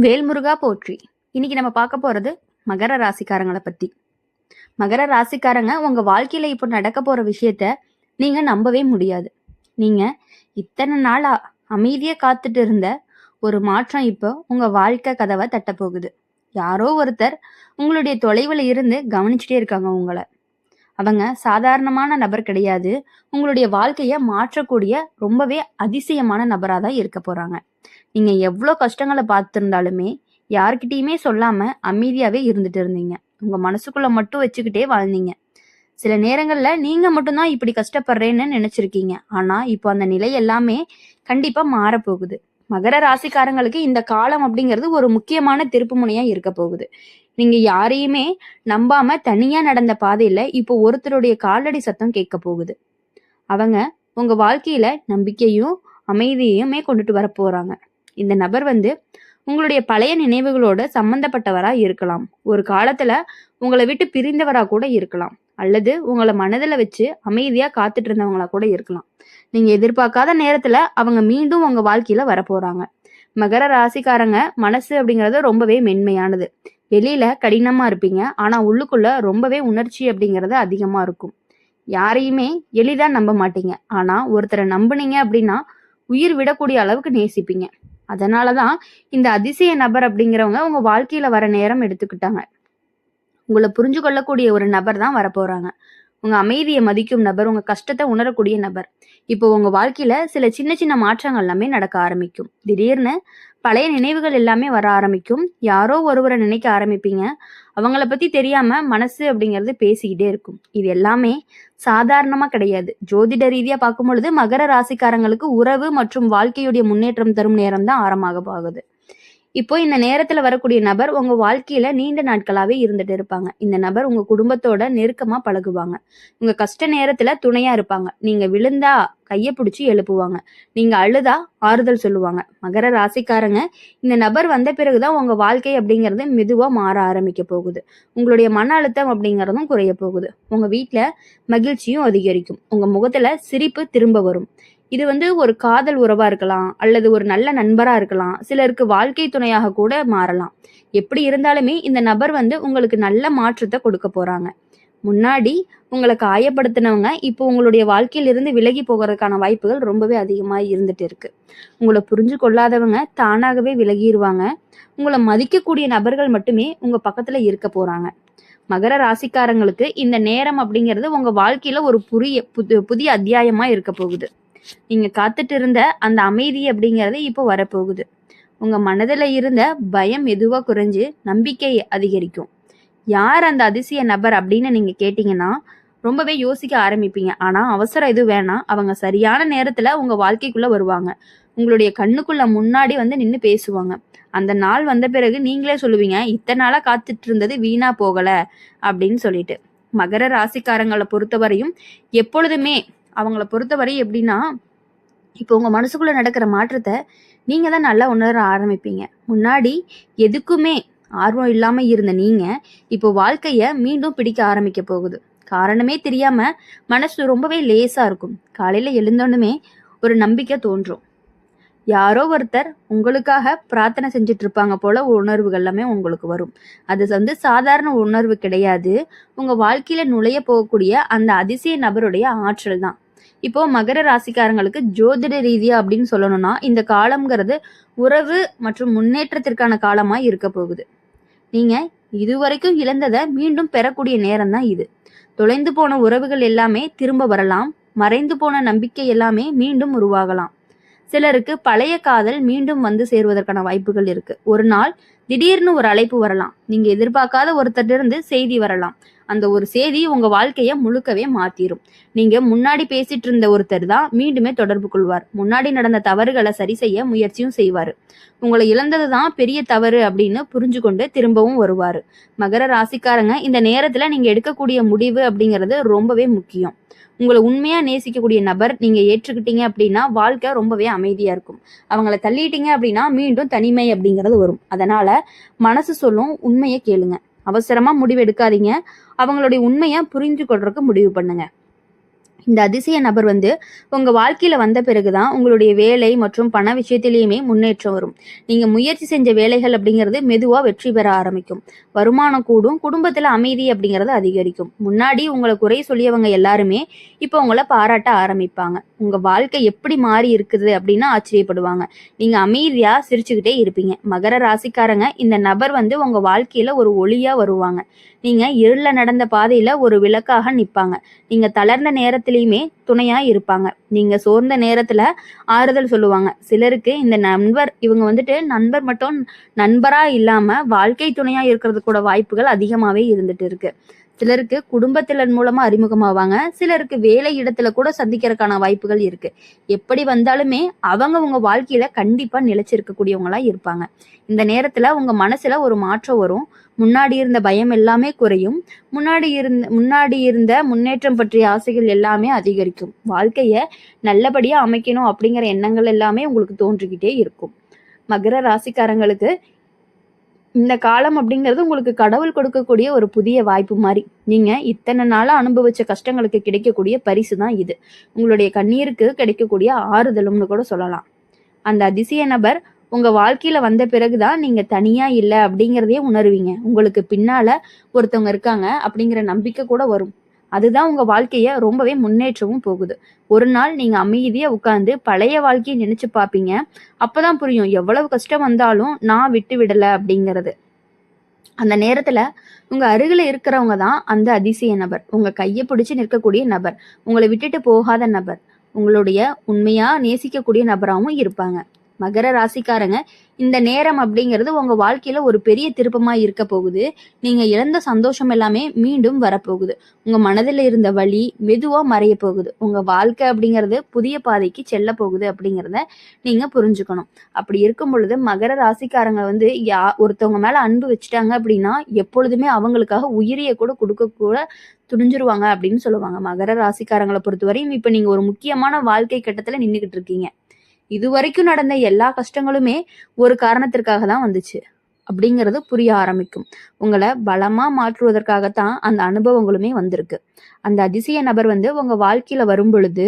வேல்முருகா போற்றி. இன்னைக்கு நம்ம பார்க்க போறது மகர ராசிக்காரங்களை பத்தி. மகர ராசிக்காரங்க உங்க வாழ்க்கையில இப்போ நடக்க போற விஷயத்த நீங்க நம்பவே முடியாது. நீங்க இத்தனை நாளா அமைதியா காத்துட்டு இருந்த ஒரு மாற்றம் இப்போ உங்க வாழ்க்கை கதவை தட்ட போகுது. யாரோ ஒருத்தர் உங்களுடைய தொலைவுல இருந்து கவனிச்சுட்டே இருக்காங்க உங்களை. அவங்க சாதாரணமான நபர் கிடையாது. உங்களுடைய வாழ்க்கைய மாற்றக்கூடிய ரொம்பவே அதிசயமான நபரா தான் இருக்க போறாங்க. நீங்க எவ்வளோ கஷ்டங்களை பார்த்திருந்தாலுமே யார்கிட்டயுமே சொல்லாம அமைதியாவே இருந்துட்டு இருந்தீங்க. உங்க மனசுக்குள்ள மட்டும் வச்சுக்கிட்டே வாழ்ந்தீங்க. சில நேரங்கள்ல நீங்க மட்டும்தான் இப்படி கஷ்டப்படுறேன்னு நினைச்சிருக்கீங்க. ஆனா இப்போ அந்த நிலை எல்லாமே கண்டிப்பா மாறப்போகுது. மகர ராசிக்காரங்களுக்கு இந்த காலம் அப்படிங்கிறது ஒரு முக்கியமான திருப்பு முனையா இருக்க போகுது. நீங்க யாரையுமே நம்பாம தனியா நடந்த பாதையில இப்போ ஒருத்தருடைய காலடி சத்தம் கேட்க போகுது. அவங்க உங்க வாழ்க்கையில நம்பிக்கையும் அமைதியுமே கொண்டுட்டு வர போறாங்க. இந்த நபர் உங்களுடைய பழைய நினைவுகளோட சம்பந்தப்பட்டவரா இருக்கலாம். ஒரு காலத்துல உங்களை விட்டு பிரிந்தவரா கூட இருக்கலாம். அல்லது உங்களை மனதில் வச்சு அமைதியா காத்துட்டு இருந்தவங்களா கூட இருக்கலாம். நீங்க எதிர்பார்க்காத நேரத்துல அவங்க மீண்டும் உங்க வாழ்க்கையில வரப்போறாங்க. மகர ராசிக்காரங்க மனசு அப்படிங்கிறது ரொம்பவே மென்மையானது. வெளியில கடினமா இருப்பீங்க, ஆனா உள்ளுக்குள்ள ரொம்பவே உணர்ச்சி அப்படிங்கிறது அதிகமா இருக்கும். யாரையுமே எளிதா நம்ப மாட்டீங்க. ஆனா ஒருத்தரை நம்புனீங்க அப்படின்னா உயிர் விடக்கூடிய அளவுக்கு நேசிப்பீங்க. அதனாலதான் இந்த அதிசய நபர் அப்படிங்கிறவங்க உங்க வாழ்க்கையில வர நேரம் எடுத்துக்கிட்டாங்க. உங்களை புரிஞ்சு கொள்ளக்கூடிய ஒரு நபர் தான் வரப்போறாங்க. உங்க அமைதியை மதிக்கும் நபர், உங்க கஷ்டத்தை உணரக்கூடிய நபர். இப்போ உங்க வாழ்க்கையில சில சின்ன சின்ன மாற்றங்கள் எல்லாமே நடக்க ஆரம்பிக்கும். திடீர்னு பழைய நினைவுகள் எல்லாமே வர ஆரம்பிக்கும். யாரோ ஒருவரை நினைக்க ஆரம்பிப்பீங்க. அவங்கள பத்தி தெரியாம மனசு அப்படிங்கிறது பேசிக்கிட்டே இருக்கும். இது எல்லாமே சாதாரணமா கிடையாது. ஜோதிட ரீதியா பார்க்கும் பொழுது மகர ராசிக்காரங்களுக்கு உறவு மற்றும் வாழ்க்கையுடைய முன்னேற்றம் தரும் நேரம் தான் ஆரம்பமாக போகுது. இப்போ இந்த நேரத்துல வரக்கூடிய நபர் உங்க வாழ்க்கையில நீண்ட நாட்களாவே இருந்துட்டு இருப்பாங்க. இந்த நபர் உங்க குடும்பத்தோட நெருக்கமா பழகுவாங்க. உங்க கஷ்ட நேரத்துல துணையா இருப்பாங்க. நீங்க விழுந்தா கைய பிடிச்சி எழுப்புவாங்க. நீங்க அழுதா ஆறுதல் சொல்லுவாங்க. மகர ராசிக்காரங்க இந்த நபர் வந்த பிறகுதான் உங்க வாழ்க்கை அப்படிங்கிறது மெதுவா மாற ஆரம்பிக்க போகுது. உங்களுடைய மன அழுத்தம் அப்படிங்கிறதும் குறைய போகுது. உங்க வீட்டுல மகிழ்ச்சியும் அதிகரிக்கும். உங்க முகத்துல சிரிப்பு திரும்ப வரும். இது ஒரு காதல் உறவா இருக்கலாம், அல்லது ஒரு நல்ல நண்பரா இருக்கலாம், சிலருக்கு வாழ்க்கை துணையாக கூட மாறலாம். எப்படி இருந்தாலுமே இந்த நபர் உங்களுக்கு நல்ல மாற்றத்தை கொடுக்க போறாங்க. முன்னாடி உங்களை காயப்படுத்தினவங்க இப்போ உங்களுடைய வாழ்க்கையிலிருந்து விலகி போகிறதுக்கான வாய்ப்புகள் ரொம்பவே அதிகமா இருந்துட்டு இருக்கு. உங்களை புரிஞ்சு கொள்ளாதவங்க தானாகவே விலகிடுவாங்க. உங்களை மதிக்கக்கூடிய நபர்கள் மட்டுமே உங்க பக்கத்துல இருக்க போறாங்க. மகர ராசிக்காரங்களுக்கு இந்த நேரம் அப்படிங்கிறது உங்க வாழ்க்கையில ஒரு புதிய அத்தியாயமா இருக்க போகுது. நீங்க காத்துட்டு இருந்த அந்த அமைதி அப்படிங்கிறது இப்போ வரப்போகுது. உங்க மனதுல இருந்த பயம் மெதுவா குறைஞ்சு நம்பிக்கை அதிகரிக்கும். யார் அந்த அதிசய நபர் அப்படின்னு நீங்க கேட்டீங்கன்னா ரொம்பவே யோசிக்க ஆரம்பிப்பீங்க. ஆனா அவசரம் எதுவும் வேணாம். அவங்க சரியான நேரத்துல உங்க வாழ்க்கைக்குள்ள வருவாங்க. உங்களுடைய கண்ணுக்குள்ள முன்னாடி நின்று பேசுவாங்க. அந்த நாள் வந்த பிறகு நீங்களே சொல்லுவீங்க, இத்தனை நாளா காத்துட்டு இருந்தது வீணா போகல அப்படின்னு சொல்லிட்டு. மகர ராசிக்காரங்களை பொறுத்தவரையும் எப்பொழுதுமே அவங்கள பொறுத்தவரை எப்படின்னா, இப்போ உங்க மனசுக்குள்ள நடக்கிற மாற்றத்தை நீங்க தான் நல்லா உணர ஆரம்பிப்பீங்க. முன்னாடி எதுக்குமே ஆர்வம் இல்லாம இருந்த நீங்க இப்போ வாழ்க்கைய மீண்டும் பிடிக்க ஆரம்பிக்க போகுது. காரணமே தெரியாம மனசு ரொம்பவே லேசா இருக்கும். காலையில எழுந்தோன்னுமே ஒரு நம்பிக்கை தோன்றும். யாரோ ஒருத்தர் உங்களுக்காக பிரார்த்தனை செஞ்சுட்டு இருப்பாங்க போல உணர்வுகள் எல்லாமே உங்களுக்கு வரும். அது சாதாரண உணர்வு கிடையாது. உங்க வாழ்க்கையில நுழைய போகக்கூடிய அந்த அதிசய நபருடைய ஆற்றல் தான். இப்போ மகர ராசிக்காரங்களுக்கு ஜோதிட ரீதியா அப்படின்னு சொல்லணும்னா இந்த காலம்ங்கிறது உறவு மற்றும் முன்னேற்றத்திற்கான காலமா இருக்க போகுது. நீங்க இதுவரைக்கும் இழந்ததை மீண்டும் பெறக்கூடிய நேரம் தான் இது. தொலைந்து போன உறவுகள் எல்லாமே திரும்ப வரலாம். மறைந்து போன நம்பிக்கை எல்லாமே மீண்டும் உருவாகலாம். சிலருக்கு பழைய காதல் மீண்டும் சேருவதற்கான வாய்ப்புகள் இருக்கு. ஒரு நாள் திடீர்னு ஒரு அழைப்பு வரலாம். நீங்க எதிர்பார்க்காத ஒருத்தரிலிருந்து செய்தி வரலாம். அந்த ஒரு செய்தி உங்க வாழ்க்கைய முழுக்கவே மாத்திரும். நீங்க முன்னாடி பேசிட்டு இருந்த ஒருத்தர் தான் மீண்டுமே தொடர்பு கொள்வார். முன்னாடி நடந்த தவறுகளை சரி செய்ய முயற்சியும் செய்வாரு. உங்களை இழந்ததுதான் பெரிய தவறு அப்படின்னு புரிஞ்சு கொண்டு திரும்பவும் வருவாரு. மகர ராசிக்காரங்க இந்த நேரத்துல நீங்க எடுக்கக்கூடிய முடிவு அப்படிங்கிறது ரொம்பவே முக்கியம். உங்களை உண்மையா நேசிக்கக்கூடிய நபர் நீங்க ஏற்றுக்கிட்டீங்க அப்படின்னா வாழ்க்கை ரொம்பவே அமைதியா இருக்கும். அவங்கள தள்ளிட்டீங்க அப்படின்னா மீண்டும் தனிமை அப்படிங்கிறது வரும். அதனால மனசு சொல்லும் உண்மையை கேளுங்க. அவசரமா முடிவு எடுக்காதீங்க. அவங்களுடைய உண்மையை புரிஞ்சு கொள்றதுக்கு முடிவு பண்ணுங்க. இந்த அதிசய நபர் வந்து உங்க வாழ்க்கையில வந்த பிறகுதான் உங்களுடைய வேலை மற்றும் பண விஷயத்திலேயுமே முன்னேற்றம் வரும். நீங்க முயற்சி செஞ்ச வேலைகள் அப்படிங்கிறது மெதுவா வெற்றி பெற ஆரம்பிக்கும். வருமானம் கூடும், குடும்பத்துல அமைதி அப்படிங்கிறது அதிகரிக்கும். முன்னாடி உங்களை குறை சொல்லியவங்க எல்லாருமே இப்போ உங்களை பாராட்ட ஆரம்பிப்பாங்க. உங்க வாழ்க்கை எப்படி மாறி இருக்குது அப்படின்னு ஆச்சரியப்படுவாங்க. நீங்க அமைதியா சிரிச்சுக்கிட்டே இருப்பீங்க. மகர ராசிக்காரங்க, இந்த நபர் வந்து உங்க வாழ்க்கையில ஒரு ஒளியா வருவாங்க. நீங்க இருள நடந்த பாதையில ஒரு விளக்காக நிப்பாங்க. நீங்க தளர்ந்த நேரத்திலயுமே துணையா இருப்பாங்க. நீங்க சோர்ந்த நேரத்துல ஆறுதல் சொல்லுவாங்க. சிலருக்கு இந்த நண்பர் இவங்க வந்துட்டு நண்பர் மட்டும் நண்பரா இல்லாம வாழ்க்கை துணையா இருக்கிறது கூட வாய்ப்புகள் அதிகமாவே இருந்துட்டு இருக்கு. சிலருக்கு குடும்பத்தினர் மூலமா அறிமுகமாவாங்க. சிலருக்கு வேலை இடத்துல கூட சந்திக்கிறதுக்கான வாய்ப்புகள் இருக்கு. எப்படி வந்தாலுமே அவங்க உங்க வாழ்க்கையில கண்டிப்பா நிலைச்சிருக்கக்கூடியவங்களா இருப்பாங்க. இந்த நேரத்துல உங்க மனசுல ஒரு மாற்றம் வரும். முன்னாடி இருந்த பயம் எல்லாமே குறையும். முன்னாடி இருந்த முன்னேற்றம் பற்றிய ஆசைகள் எல்லாமே அதிகரிக்கும். வாழ்க்கைய நல்லபடியா அமைக்கணும் அப்படிங்கிற எண்ணங்கள் எல்லாமே உங்களுக்கு தோன்றிக்கிட்டே இருக்கும். மகர ராசிக்காரங்களுக்கு இந்த காலம் அப்படிங்கிறது உங்களுக்கு கடவுள் கொடுக்கக்கூடிய ஒரு புதிய வாய்ப்பு மாதிரி. நீங்க இத்தனை நாளா அனுபவிச்ச கஷ்டங்களுக்கு கிடைக்கக்கூடிய பரிசு தான் இது. உங்களுடைய கண்ணீருக்கு கிடைக்கக்கூடிய ஆறுதலும்னு கூட சொல்லலாம். அந்த அதிசய நபர் உங்க வாழ்க்கையில வந்த பிறகுதான் நீங்க தனியா இல்லை அப்படிங்கிறதையே உணர்வீங்க. உங்களுக்கு பின்னால ஒருத்தவங்க இருக்காங்க அப்படிங்கிற நம்பிக்கை கூட வரும். அதுதான் உங்க வாழ்க்கைய ரொம்பவே முன்னேற்றமும் போகுது. ஒரு நாள் நீங்க அமைதியா உட்கார்ந்து பழைய வாழ்க்கையை நினைச்சு பார்ப்பீங்க. அப்பதான் புரியும் எவ்வளவு கஷ்டம் வந்தாலும் நான் விட்டு விடல அப்படிங்கிறது. அந்த நேரத்துல உங்க அருகில இருக்கிறவங்க தான் அந்த அதிசய நபர். உங்க கையை பிடிச்சு நிற்கக்கூடிய நபர், உங்களை விட்டுட்டு போகாத நபர், உங்களுடைய உண்மையா நேசிக்கக்கூடிய நபராகவும் இருப்பாங்க. மகர ராசிக்காரங்க, இந்த நேரம் அப்படிங்கிறது உங்க வாழ்க்கையில ஒரு பெரிய திருப்பமா இருக்க போகுது. நீங்க இழந்த சந்தோஷம் எல்லாமே மீண்டும் வரப்போகுது. உங்க மனதில் இருந்த வலி மெதுவா மறைய போகுது. உங்க வாழ்க்கை அப்படிங்கிறது புதிய பாதைக்கு செல்ல போகுது அப்படிங்கிறத நீங்க புரிஞ்சுக்கணும். அப்படி இருக்கும் பொழுது மகர ராசிக்காரங்க வந்து ஒருத்தவங்க மேல அன்பு வச்சுட்டாங்க அப்படின்னா எப்பொழுதுமே அவங்களுக்காக உயிரிய கூட கொடுக்க கூட துணிஞ்சிருவாங்க அப்படின்னு சொல்லுவாங்க. மகர ராசிக்காரங்களை பொறுத்தவரையும் இப்ப நீங்க ஒரு முக்கியமான வாழ்க்கை கட்டத்துல நின்றுகிட்டு இருக்கீங்க. இதுவரைக்கும் நடந்த எல்லா கஷ்டங்களுமே ஒரு காரணத்திற்காக தான் வந்துச்சு அப்படிங்கிறது புரிய ஆரம்பிக்கும். உங்களை பலமா மாற்றுவதற்காகத்தான் அந்த அனுபவங்களுமே வந்திருக்கு. அந்த அதிசய நபர் வந்து உங்க வாழ்க்கையில வரும் பொழுது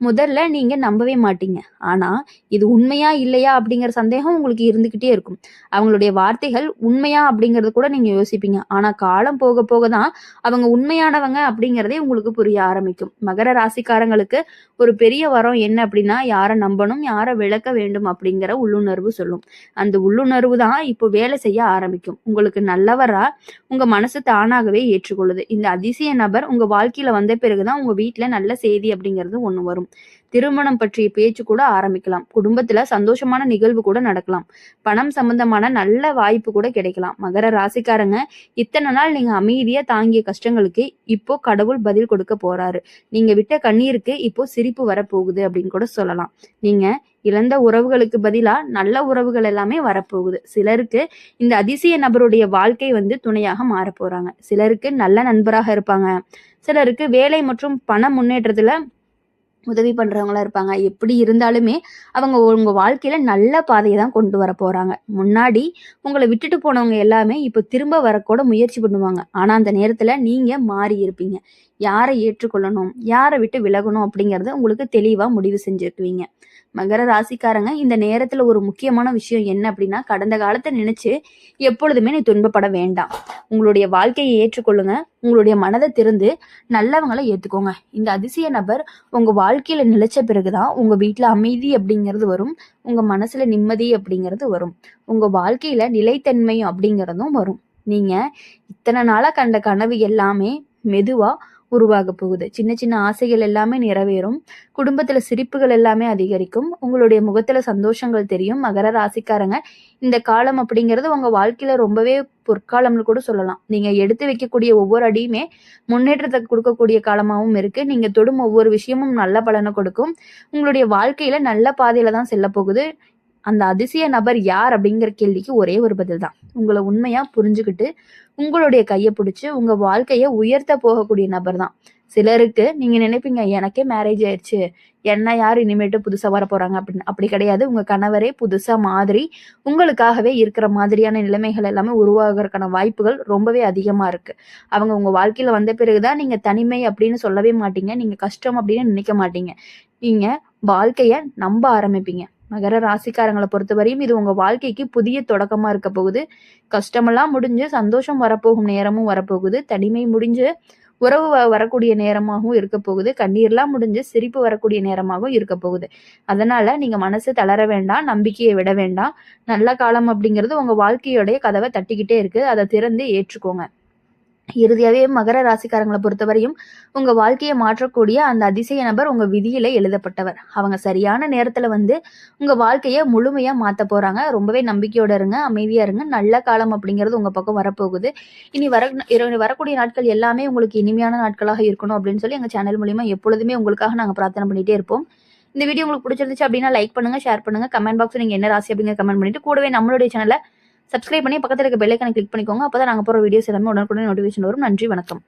முதல்ல நீங்க நம்பவே மாட்டீங்க. ஆனா இது உண்மையா இல்லையா அப்படிங்கிற சந்தேகம் உங்களுக்கு இருந்துகிட்டே இருக்கும். அவங்களுடைய வார்த்தைகள் உண்மையா அப்படிங்கறது கூட நீங்க யோசிப்பீங்க. ஆனா காலம் போக போக தான் அவங்க உண்மையானவங்க அப்படிங்கிறதே உங்களுக்கு புரிய ஆரம்பிக்கும். மகர ராசிக்காரங்களுக்கு ஒரு பெரிய வரம் என்ன அப்படின்னா, யாரை நம்பணும் யாரை விளக்க வேண்டும் அப்படிங்கிற உள்ளுணர்வு சொல்லும். அந்த உள்ளுணர்வு தான் இப்போ வேலை செய்ய ஆரம்பிக்கும். உங்களுக்கு நல்லவரா உங்க மனசு தானாகவே ஏற்றுக்கொள்ளுது. இந்த அதிசய நபர் உங்க வாழ்க்கையில வந்த பிறகுதான் உங்க வீட்டுல நல்ல செய்தி அப்படிங்கிறது ஒண்ணு வரும். திருமணம் பற்றிய பேச்சு கூட ஆரம்பிக்கலாம். குடும்பத்துல சந்தோஷமான நிகழ்வு கூட நடக்கலாம். பணம் சம்பந்தமான நல்ல வாய்ப்பு கூட கிடைக்கலாம். மகர ராசிக்காரங்க, இத்தனை நாள் நீங்க அமைதியா தாங்கிய கஷ்டங்களுக்கு இப்போ கடவுள் பதில் கொடுக்க போறாரு. நீங்க விட்ட கண்ணீருக்கு இப்போ சிரிப்பு வரப்போகுது அப்படின்னு கூட சொல்லலாம். நீங்க இழந்த உறவுகளுக்கு பதிலா நல்ல உறவுகள் எல்லாமே வரப்போகுது. சிலருக்கு இந்த அதிசய நபருடைய வாழ்க்கை வந்து துணையாக மாற போறாங்க. சிலருக்கு நல்ல நண்பராக இருப்பாங்க. சிலருக்கு வேலை மற்றும் பண முன்னேற்றத்துல உதவி பண்றவங்களா இருப்பாங்க. எப்படி இருந்தாலுமே அவங்க உங்க வாழ்க்கையில நல்ல பாதையை தான் கொண்டு வர போறாங்க. முன்னாடி உங்களை விட்டுட்டு போனவங்க எல்லாமே இப்ப திரும்ப வரக்கூட முயற்சி பண்ணுவாங்க. ஆனா அந்த நேரத்துல நீங்க மாறி இருப்பீங்க. யாரை ஏற்றுக்கொள்ளணும் யாரை விட்டு விலகணும் அப்படிங்கறத உங்களுக்கு தெளிவா முடிவு செஞ்சிருக்குவீங்க. மகர ராசிக்காரங்க, இந்த நேரத்துல ஒரு முக்கியமான விஷயம் என்ன அப்படின்னா, கடந்த காலத்தை நினைச்சு எப்பொழுதுமே நீ துன்பப்பட வேண்டாம். உங்களுடைய வாழ்க்கையை ஏற்றுக்கொள்ளுங்க. உங்களுடைய மனதை திறந்து நல்லவங்களை ஏத்துக்கோங்க. இந்த அதிசய நபர் உங்க வாழ்க்கையில நிலைச்ச பிறகுதான் உங்க வீட்டுல அமைதி அப்படிங்கிறது வரும். உங்க மனசுல நிம்மதி அப்படிங்கிறது வரும். உங்க வாழ்க்கையில நிலைத்தன்மை அப்படிங்கிறதும் வரும். நீங்க இத்தனை நாளா கண்ட கனவு எல்லாமே மெதுவா உருவாக போகுது. சின்ன சின்ன ஆசைகள் எல்லாமே நிறைவேறும். குடும்பத்துல சிரிப்புகள் எல்லாமே அதிகரிக்கும். உங்களுடைய முகத்துல சந்தோஷங்கள் தெரியும். மகர ராசிக்காரங்க, இந்த காலம் அப்படிங்கிறது உங்க வாழ்க்கையில ரொம்பவே பொற்காலம்னு கூட சொல்லலாம். நீங்க எடுத்து வைக்கக்கூடிய ஒவ்வொரு அடியுமே முன்னேற்றத்தை கொடுக்கக்கூடிய காலமாகவும் இருக்கு. நீங்க தொடும் ஒவ்வொரு விஷயமும் நல்ல பலனை கொடுக்கும். உங்களுடைய வாழ்க்கையில நல்ல பாதையில தான் செல்ல போகுது. அந்த அதிசய நபர் யார் அப்படிங்கிற கேள்விக்கு ஒரே ஒரு பதில் தான். உங்களை உண்மையா புரிஞ்சுக்கிட்டு உங்களுடைய கையை பிடிச்சு உங்க வாழ்க்கைய உயர்த்த போகக்கூடிய நபர் தான். சிலருக்கு நீங்க நினைப்பீங்க, எனக்கே மேரேஜ் ஆயிருச்சு, என்ன யார் இனிமேட்டு புதுசா வரப்போறாங்க அப்படின்னு. அப்படி கிடையாது. உங்க கணவரே புதுசா மாதிரி உங்களுக்காகவே இருக்கிற மாதிரியான நிலைமைகள் எல்லாமே உருவாகுறதுக்கான வாய்ப்புகள் ரொம்பவே அதிகமா இருக்கு. அவங்க உங்க வாழ்க்கையில வந்த பிறகு தான் நீங்க தனிமை அப்படின்னு சொல்லவே மாட்டீங்க. நீங்க கஷ்டம் அப்படின்னு நினைக்க மாட்டீங்க. நீங்க வாழ்க்கைய நம்ப ஆரம்பிப்பீங்க. மகர ராசிக்காரங்கள பொறுத்தவரையும் இது உங்க வாழ்க்கைக்கு புதிய தொடக்கமா இருக்க போகுது. கஷ்டமெல்லாம் முடிஞ்சு சந்தோஷம் வரப்போகும் நேரமும் வரப்போகுது. தனிமை முடிஞ்சு உறவு வரக்கூடிய நேரமாகவும் இருக்க போகுது. கண்ணீர்லாம் முடிஞ்சு சிரிப்பு வரக்கூடிய நேரமாகவும் இருக்க போகுது. அதனால நீங்க மனசு தளர வேண்டாம். நம்பிக்கைய விட வேண்டாம். நல்ல காலம் அப்படிங்கிறது உங்க வாழ்க்கையோடைய கதவ தட்டிக்கிட்டே இருக்கு. அத திறந்து ஏற்றுக்கோங்க. இறுதியாவே மகர ராசிக்காரங்கள பொறுத்தவரையும், உங்க வாழ்க்கைய மாற்றக்கூடிய அந்த அதிசய நபர் உங்க விதியில எழுதப்பட்டவர். அவங்க சரியான நேரத்துல வந்து உங்க வாழ்க்கைய முழுமையா மாத்தப் போறாங்க. ரொம்பவே நம்பிக்கையோட இருங்க, அமைதியா இருங்க. நல்ல காலம் அப்படிங்கிறது உங்க பக்கம் வரப்போகுது. இனி வரக்கூடிய நாட்கள் எல்லாமே உங்களுக்கு இனிமையான நாட்களாக இருக்கணும் அப்படின்னு சொல்லி எங்க சேனல் மூலியமா எப்பொழுதுமே உங்களுக்காக நாங்க பிரார்த்தனை பண்ணிட்டே இருப்போம். இந்த வீடியோ உங்களுக்கு பிடிச்சிருந்துச்சு அப்படின்னா லைக் பண்ணுங்க, ஷேர் பண்ணுங்க. கமெண்ட் பாக்ஸ்ல நீங்க என்ன ராசி அப்படிங்கிற கமெண்ட் பண்ணிட்டு கூடவே நம்மளுடைய சேனல சப்ஸ்கிரைப் பண்ணி பக்கத்துல இருக்க பெல் ஐகானை கிளிக் பண்ணிக்கோங்க. அப்பதான் நாங்க போற வீடியோஸ் எல்லாமே உடனுக்குடன் நோட்டிஃபிகேஷன் வரும். நன்றி, வணக்கம்.